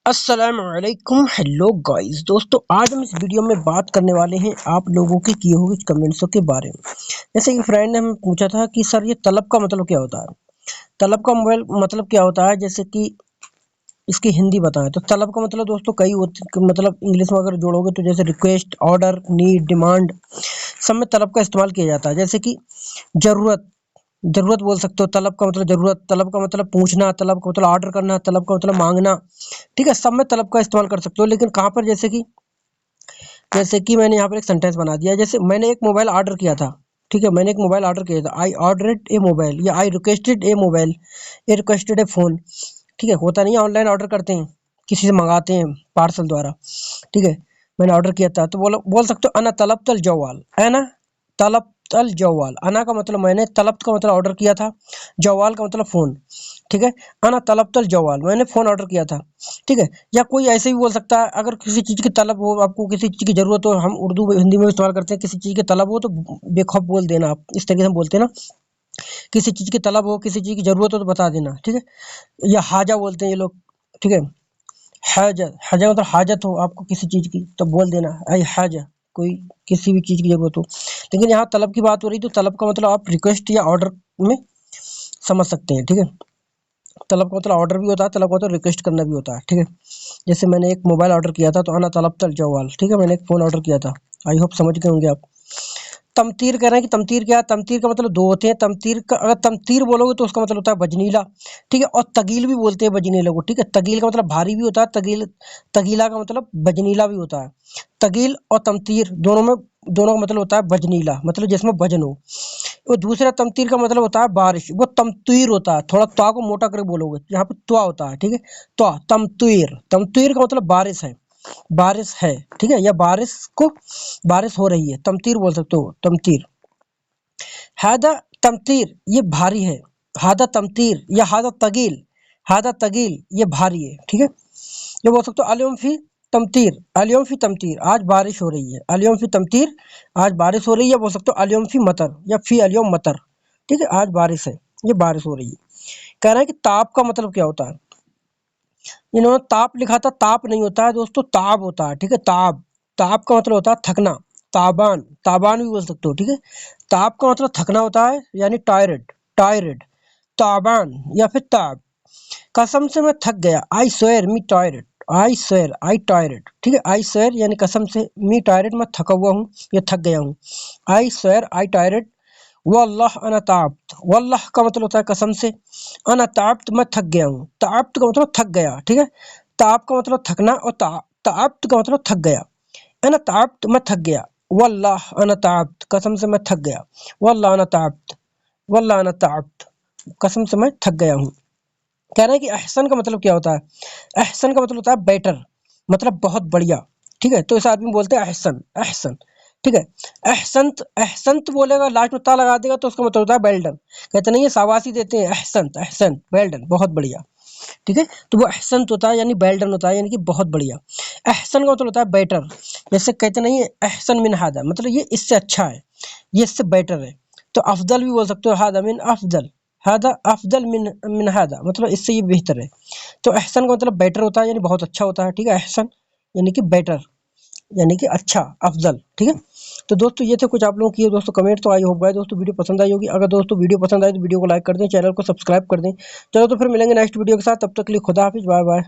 अस्सलामुअलैकुम। Hello guys, दोस्तों आज हम इस वीडियो में बात करने वाले हैं आप लोगों के किए हुए कमेंट्सों के बारे में। जैसे कि फ्रेंड ने हमें पूछा था कि सर ये तलब का मतलब क्या होता है। तलब का मोबाइल मतलब क्या होता है, जैसे कि इसकी हिंदी बताएं तो तलब का मतलब दोस्तों कई मतलब इंग्लिश में अगर जोड़ोगे तो जैसे रिक्वेस्ट, ऑर्डर, नीड, डिमांड, सब में तलब का इस्तेमाल किया जाता है। जैसे कि जरूरत, जरूरत बोल सकते हो, तलब का मतलब जरूरत, तलब का मतलब पूछना, तलब का मतलब ऑर्डर करना, तलब का मतलब मांगना। ठीक है, सब में तलब का इस्तेमाल कर सकते हो, लेकिन कहाँ पर, जैसे कि मैंने यहाँ पर एक सेंटेंस बना दिया। जैसे मैंने एक मोबाइल ऑर्डर किया था। ठीक है, मैंने एक मोबाइल ऑर्डर किया था, आई ऑर्डरेड ए मोबाइल, या I requested A mobile, A requested A phone. ठीक है, होता नहीं है, ऑनलाइन ऑर्डर करते हैं, किसी से मंगाते हैं पार्सल द्वारा। ठीक है, मैंने ऑर्डर किया था तो बोल सकते हो अना तलब तल जवाल, है ना। तलब तल जवाल, अना का मतलब मैंने, तलब का मतलब ऑर्डर किया था, जवाल का मतलब फोन। ठीक है, अना तलब तल जवाल, मैंने फोन ऑर्डर किया था। ठीक है, या कोई ऐसे भी बोल सकता है, अगर किसी चीज की तलब हो, आपको किसी चीज की जरूरत हो, हम उर्दू हिंदी में भी इस्तेमाल करते हैं, किसी चीज की तलब हो तो बेखौफ बोल देना, आप इस तरीके से हम बोलते हैं ना। किसी चीज की तलब हो, किसी चीज की जरूरत हो तो बता देना। ठीक है, या हाजा बोलते हैं ये लोग। ठीक है, हाजा, हाजा मतलब हाजत हो आपको किसी चीज की तो बोल देना आई हाजा, कोई किसी भी चीज की जरूरत हो। लेकिन यहाँ तलब की बात हो रही तो तलब का मतलब आप रिक्वेस्ट या ऑर्डर में समझ सकते हैं। ठीक है, तलब का मतलब ऑर्डर भी होता है, तलब का मतलब रिक्वेस्ट करना भी होता है। ठीक है, जैसे मैंने एक मोबाइल ऑर्डर किया था तो अना तलब तल जवाल। ठीक है, मैंने एक फ़ोन ऑर्डर किया था। आई होप समझ गए होंगे आप। तमतीर कह रहे हैं कि तमतीर क्या है। तमतीर का मतलब दो होते हैं। तमतीर का, अगर तमतीर बोलोगे तो उसका मतलब होता है बजनीला। ठीक है, और तगील भी बोलते हैं बजनीले को। ठीक है, तगील का मतलब भारी भी होता है, तगील, तगीला का मतलब बजनीला भी होता है। तगील और तमतीर दोनों का मतलब होता है बजनीला, मतलब जिसमें वजन हो। वो दूसरा तमतीर का मतलब होता है बारिश, वो तमतीर होता है। थोड़ा त्वा को मोटा करके बोलोगे, यहाँ पे त्वा होता है। ठीक है, त्वा, तमतीर, तमतीर का मतलब बारिश है, बारिश है। ठीक है, या बारिश हो रही है, तमतीर बोल सकते हो, तमतीर। हादा तमतीर, ये भारी है। हादा तमतीर या हादा तगील, हादा तगील ये भारी है। ठीक है, ये बोल सकते हो अलियम फी तमतीर, अलियम फी तमतीर, आज बारिश हो रही है। अलियम फी तमतीर, आज बारिश हो रही है। बोल सकते हो अलियम फी मतर, या फी अलियम मतर। ठीक है, आज बारिश है, ये बारिश हो रही है। कह रहे हैं कि ताप का मतलब क्या होता है। इन्होंने ताप लिखा था, ताप नहीं होता है दोस्तों, ताब होता है। ठीक है, ताब, ताप का मतलब होता है थकना। ताबान, ताबान भी बोल सकते हो। ठीक है, ताप का मतलब थकना होता है, यानी टायर्ड, टायर्ड, ताबान या फिर ताब। कसम से मैं थक गया, I swear me tired, I swear I tired. ठीक है, आई स्वेयर यानी कसम से, मी टायर्ड मैं थका हुआ हूँ या थक गया हूँ। आई स्वेयर आई टायर्ड, वल्लाह अना ताब्त, वल्लाह का मतलब होता है कसम से, अना ताब्त मैं थक गया हूँ। ताब्त का मतलब थक गया। ठीक है, ताब का मतलब थकना, और ताब्त का मतलब थक गया। अना ताब्त मैं थक गया, वल्लाह अना ताब्त कसम से मैं थक गया, वल्लाह अना ताब्त, वल्लाह अना ताब्त कसम से मैं थक गया हूँ। कह रहे हैं कि अहसन का मतलब क्या होता है। अहसन का मतलब होता है बेटर, मतलब बहुत बढ़िया। ठीक है, तो इस आदमी बोलते हैं अहसन, अहसन। ठीक है, अहसंत, अहसंत बोलेगा लास्ट में ता लगा देगा तो उसका मतलब होता है वेल डन। कहते नहीं, ये शाबाशी देते हैं, अहसंत, अहसन, वेल डन, बहुत बढ़िया। ठीक है, तो वो अहसंत होता है यानी वेल डन होता है, यानी कि बहुत बढ़िया। अहसन का मतलब होता है बेटर। जैसे कहते नहीं है अहसन मिन हादा, मतलब ये इससे अच्छा है, ये इससे बेटर है। तो अफजल भी बोल सकते हो, हादा मिन अफजल, हादा अफजल मिन मिन हादा, मतलब इससे ये बेहतर है। तो अहसन का मतलब बेटर होता है, यानी बहुत अच्छा होता है। ठीक है, अहसन यानी कि बेटर, यानी कि अच्छा, अफजल। ठीक है, तो दोस्तों ये थे कुछ आप लोगों की दोस्तों कमेंट। तो आई होप गाइस दोस्तों वीडियो पसंद आई होगी। अगर दोस्तों वीडियो पसंद आए तो वीडियो को लाइक कर दें, चैनल को सब्सक्राइब कर दें। चलो तो फिर मिलेंगे नेक्स्ट वीडियो के साथ, तब तक के लिए खुदा हाफिज, बाय बाय।